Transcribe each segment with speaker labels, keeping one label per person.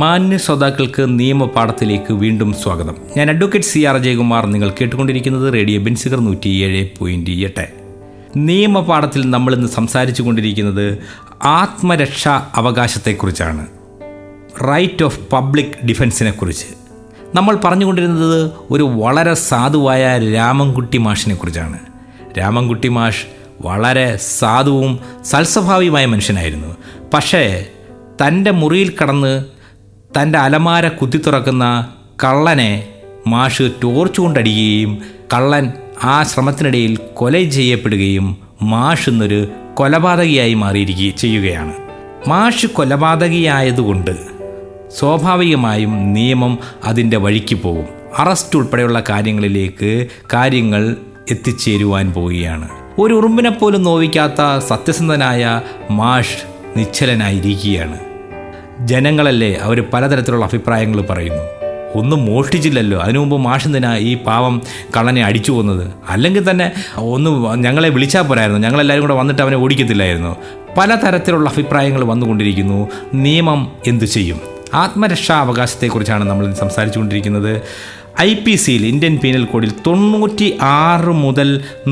Speaker 1: മാന്യ ശ്രോതാക്കൾക്ക് നിയമപാഠത്തിലേക്ക് വീണ്ടും സ്വാഗതം. ഞാൻ അഡ്വക്കേറ്റ് CR ജയകുമാർ. നിങ്ങൾ കേട്ടുകൊണ്ടിരിക്കുന്നത് റേഡിയോ ബെൻസിഗർ 107.8. നിയമപാഠത്തിൽ നമ്മളിന്ന് സംസാരിച്ചു കൊണ്ടിരിക്കുന്നത് ആത്മരക്ഷാ അവകാശത്തെക്കുറിച്ചാണ്. റൈറ്റ് ഓഫ് പബ്ലിക് ഡിഫൻസിനെ കുറിച്ച് നമ്മൾ പറഞ്ഞുകൊണ്ടിരുന്നത് ഒരു വളരെ സാധുവായ രാമൻകുട്ടി മാഷിനെ കുറിച്ചാണ്. രാമൻകുട്ടി മാഷ് വളരെ സാധുവും സൽസ്വഭാവിയുമായ മനുഷ്യനായിരുന്നു. പക്ഷേ തൻ്റെ മുറിയിൽ കടന്ന് തൻ്റെ അലമാര കുത്തി തുറക്കുന്ന കള്ളനെ മാഷ് ടോർച്ച് കൊണ്ടടിക്കുകയും കള്ളൻ ആ ശ്രമത്തിനിടയിൽ കൊല ചെയ്യപ്പെടുകയും മാഷ് എന്നൊരു കൊലപാതകിയായി മാറിയിരിക്കുകയും ചെയ്യുകയാണ്. മാഷ് കൊലപാതകിയായതുകൊണ്ട് സ്വാഭാവികമായും നിയമം അതിൻ്റെ വഴിക്ക് പോകും. അറസ്റ്റ് ഉൾപ്പെടെയുള്ള കാര്യങ്ങൾ എത്തിച്ചേരുവാൻ പോവുകയാണ്. ഒരു ഉറുമ്പിനെപ്പോലും നോവിക്കാത്ത സത്യസന്ധനായ മാഷ് നിശ്ചലനായിരിക്കുകയാണ്. ജനങ്ങളല്ലേ, അവർ പലതരത്തിലുള്ള അഭിപ്രായങ്ങൾ പറയുന്നു. ഒന്നും മോഷ്ടിച്ചില്ലല്ലോ, അതിനു മുമ്പ് മാഷെന്തിനാ ഈ പാവം കള്ളനെ അടിച്ചു പോകുന്നത്? അല്ലെങ്കിൽ തന്നെ ഞങ്ങളെ വിളിച്ചാൽ പോരായിരുന്നു, ഞങ്ങളെല്ലാവരും കൂടെ വന്നിട്ട് അവനെ ഓടിക്കത്തില്ലായിരുന്നു. പലതരത്തിലുള്ള അഭിപ്രായങ്ങൾ വന്നുകൊണ്ടിരിക്കുന്നു. നിയമം എന്തു ചെയ്യും? ആത്മരക്ഷാ അവകാശത്തെക്കുറിച്ചാണ് നമ്മൾ സംസാരിച്ചു കൊണ്ടിരിക്കുന്നത്. IPCയിൽ ഇന്ത്യൻ പീനൽ കോഡിൽ 96 മുതൽ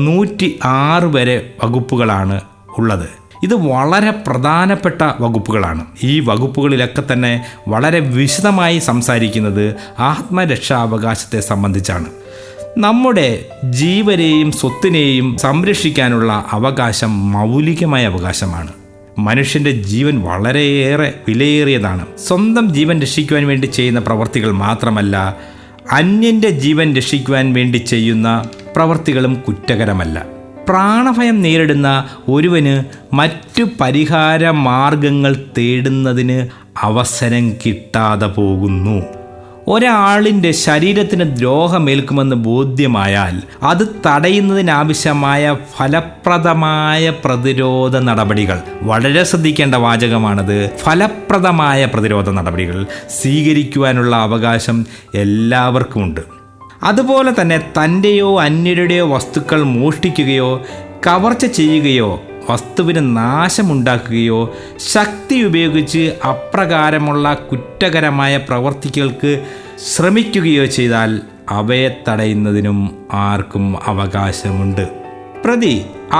Speaker 1: 106 വരെ വകുപ്പുകളാണ് ഉള്ളത്. ഇത് വളരെ പ്രധാനപ്പെട്ട വകുപ്പുകളാണ്. ഈ വകുപ്പുകളിലൊക്കെ തന്നെ വളരെ വിശദമായി സംസാരിക്കുന്നത് ആത്മരക്ഷാവകാശത്തെ സംബന്ധിച്ചാണ്. നമ്മുടെ ജീവനെയും സ്വത്തിനെയും സംരക്ഷിക്കാനുള്ള അവകാശം മൗലികമായ അവകാശമാണ്. മനുഷ്യൻ്റെ ജീവൻ വളരെയേറെ വിലയേറിയതാണ്. സ്വന്തം ജീവൻ രക്ഷിക്കുവാൻ വേണ്ടി ചെയ്യുന്ന പ്രവർത്തികൾ മാത്രമല്ല, അന്യൻ്റെ ജീവൻ രക്ഷിക്കുവാൻ വേണ്ടി ചെയ്യുന്ന പ്രവർത്തികളും കുറ്റകരമല്ല. പ്രാണഭയം നേരിടുന്ന ഒരുവന് മറ്റു പരിഹാര മാർഗങ്ങൾ തേടുന്നതിന് അവസരം കിട്ടാതെ പോകുന്നു. ഒരാളിൻ്റെ ശരീരത്തിന് ദ്രോഹമേൽക്കുമെന്ന് ബോധ്യമായാൽ അത് തടയുന്നതിനാവശ്യമായ ഫലപ്രദമായ പ്രതിരോധ നടപടികൾ, വളരെ ശ്രദ്ധിക്കേണ്ട വാചകമാണത്, ഫലപ്രദമായ പ്രതിരോധ നടപടികൾ സ്വീകരിക്കുവാനുള്ള അവകാശം എല്ലാവർക്കുമുണ്ട്. അതുപോലെ തന്നെ തൻ്റെയോ അന്യരുടെയോ വസ്തുക്കൾ മോഷ്ടിക്കുകയോ കവർച്ച ചെയ്യുകയോ വസ്തുവിന് നാശമുണ്ടാക്കുകയോ ശക്തി ഉപയോഗിച്ച് അപ്രകാരമുള്ള കുറ്റകരമായ പ്രവർത്തികൾക്ക് ശ്രമിക്കുകയോ ചെയ്താൽ അവയെ തടയുന്നതിനും ആർക്കും അവകാശമുണ്ട്. പ്രതി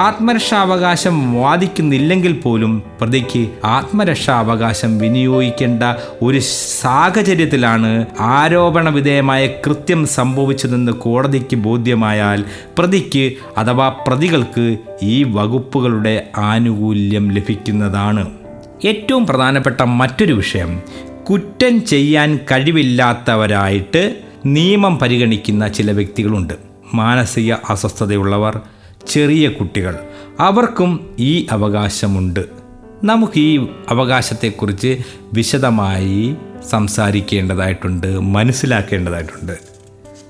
Speaker 1: ആത്മരക്ഷാവകാശം വാദിക്കുന്നില്ലെങ്കിൽ പോലും പ്രതിക്ക് ആത്മരക്ഷാവകാശം വിനിയോഗിക്കേണ്ട ഒരു സാഹചര്യത്തിലാണ് ആരോപണ വിധേയമായ കൃത്യം സംഭവിച്ചതെന്ന് കോടതിക്ക് ബോധ്യമായാൽ പ്രതിക്ക് അഥവാ പ്രതികൾക്ക് ഈ വകുപ്പുകളുടെ ആനുകൂല്യം ലഭിക്കുന്നതാണ്. ഏറ്റവും പ്രധാനപ്പെട്ട മറ്റൊരു വിഷയം, കുറ്റം ചെയ്യാൻ കഴിവില്ലാത്തവരായിട്ട് നിയമം പരിഗണിക്കുന്ന ചില വ്യക്തികളുണ്ട്. മാനസിക അസ്വസ്ഥതയുള്ളവർ, ചെറിയ കുട്ടികൾ, അവർക്കും ഈ അവകാശമുണ്ട്. നമുക്ക് ഈ അവകാശത്തെക്കുറിച്ച് വിശദമായി സംസാരിക്കേണ്ടതായിട്ടുണ്ട്, മനസ്സിലാക്കേണ്ടതായിട്ടുണ്ട്.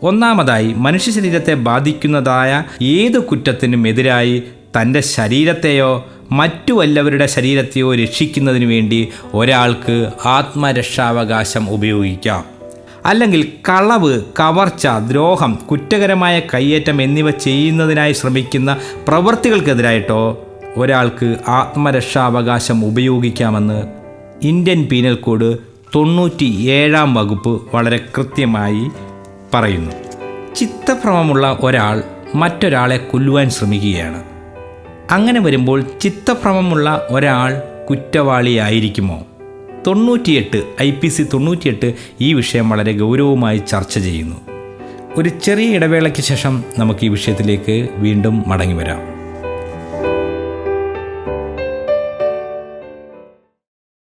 Speaker 1: ഒന്നാമതായി, മനുഷ്യ ശരീരത്തെ ബാധിക്കുന്നതായ ഏത് കുറ്റത്തിനും എതിരായി തൻ്റെ ശരീരത്തെയോ മറ്റു വല്ലവരുടെ ശരീരത്തെയോ രക്ഷിക്കുന്നതിന് വേണ്ടി ഒരാൾക്ക് ആത്മരക്ഷാവകാശം ഉപയോഗിക്കാം. അല്ലെങ്കിൽ കളവ്, കവർച്ച, ദ്രോഹം, കുറ്റകരമായ കയ്യേറ്റം എന്നിവ ചെയ്യുന്നതിനായി ശ്രമിക്കുന്ന പ്രവൃത്തികൾക്കെതിരായിട്ടോ ഒരാൾക്ക് ആത്മരക്ഷാവകാശം ഉപയോഗിക്കാമെന്ന് ഇന്ത്യൻ പീനൽ കോഡ് 97 വകുപ്പ് വളരെ കൃത്യമായി പറയുന്നു. ചിത്തഭ്രമമുള്ള ഒരാൾ മറ്റൊരാളെ കൊല്ലുവാൻ ശ്രമിക്കുകയാണ്. അങ്ങനെ വരുമ്പോൾ ചിത്തഭ്രമമുള്ള ഒരാൾ കുറ്റവാളിയായിരിക്കുമോ? 98 IPC 98 ഈ വിഷയം വളരെ ഗൗരവമായി ചർച്ച ചെയ്യുന്നു. ഒരു ചെറിയ ഇടവേളയ്ക്ക് ശേഷം നമുക്ക് ഈ വിഷയത്തിലേക്ക് വീണ്ടും മടങ്ങി വരാം.